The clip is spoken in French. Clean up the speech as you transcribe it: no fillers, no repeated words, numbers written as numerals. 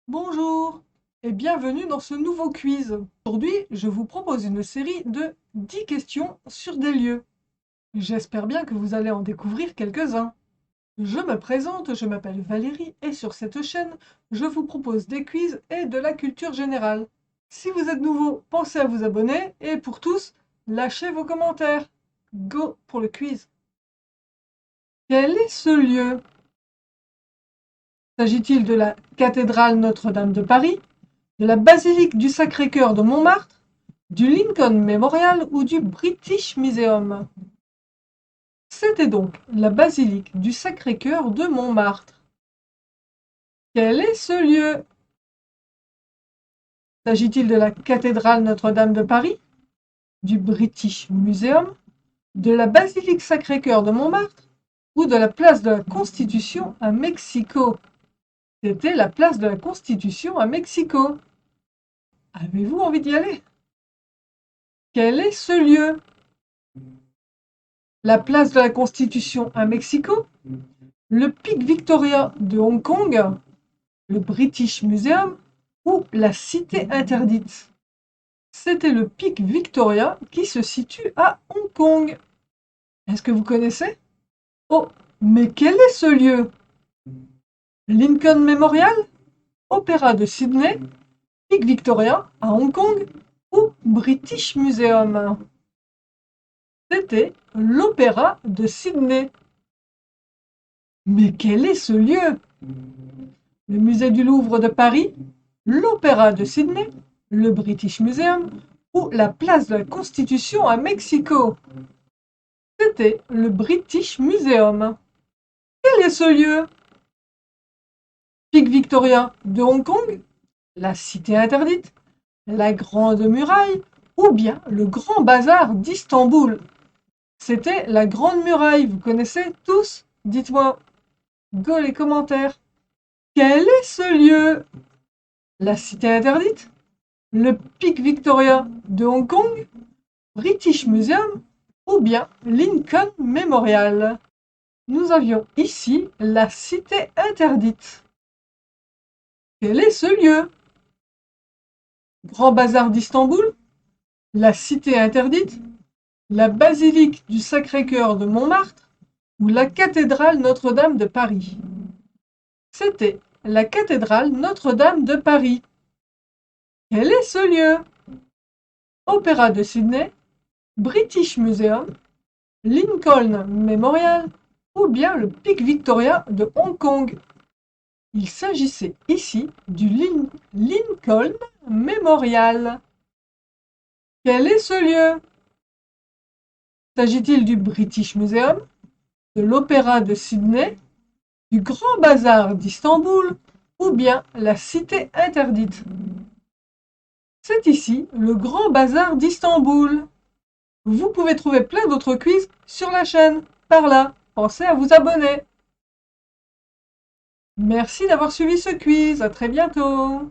Bonjour et bienvenue dans ce nouveau quiz. Aujourd'hui, je vous propose une série de 10 questions sur des lieux. J'espère bien que vous allez en découvrir quelques-uns. Je me présente, je m'appelle Valérie et sur cette chaîne, je vous propose des quiz et de la culture générale. Si vous êtes nouveau, pensez à vous abonner et pour tous, lâchez vos commentaires. Go pour le quiz. Quel est ce lieu? S'agit-il de la cathédrale Notre-Dame de Paris, de la basilique du Sacré-Cœur de Montmartre, du Lincoln Memorial ou du British Museum? C'était donc la basilique du Sacré-Cœur de Montmartre. Quel est ce lieu? S'agit-il de la cathédrale Notre-Dame de Paris, du British Museum, de la basilique Sacré-Cœur de Montmartre ou de la place de la Constitution à Mexico? C'était la place de la Constitution à Mexico. Avez-vous envie d'y aller? Quel est ce lieu? La place de la Constitution à Mexico, le pic Victoria de Hong Kong, le British Museum ou la Cité interdite? C'était le pic Victoria qui se situe à Hong Kong. Est-ce que vous connaissez? Oh, mais quel est ce lieu? Lincoln Memorial, Opéra de Sydney, pic Victoria à Hong Kong ou British Museum? C'était l'Opéra de Sydney. Mais quel est ce lieu? Le musée du Louvre de Paris, l'Opéra de Sydney, le British Museum ou la place de la Constitution à Mexico? C'était le British Museum. Quel est ce lieu? Pic Victoria de Hong Kong, la Cité interdite, la Grande Muraille ou bien le Grand Bazar d'Istanbul? C'était la Grande Muraille, vous connaissez tous? Dites-moi. Go les commentaires. Quel est ce lieu? La Cité interdite? Le pic Victoria de Hong Kong? British Museum? Ou bien Lincoln Memorial? Nous avions ici la Cité interdite. Quel est ce lieu? Grand Bazar d'Istanbul? La Cité interdite? La basilique du Sacré-Cœur de Montmartre? Ou la cathédrale Notre-Dame de Paris? C'était la cathédrale Notre-Dame de Paris. Quel est ce lieu? Opéra de Sydney, British Museum, Lincoln Memorial ou bien le pic Victoria de Hong Kong? Il s'agissait ici du Lincoln Memorial. Quel est ce lieu? S'agit-il du British Museum, de l'Opéra de Sydney, du Grand Bazar d'Istanbul ou bien la Cité interdite? C'est ici le Grand Bazar d'Istanbul. Vous pouvez trouver plein d'autres quiz sur la chaîne, par là. Pensez à vous abonner. Merci d'avoir suivi ce quiz. À très bientôt.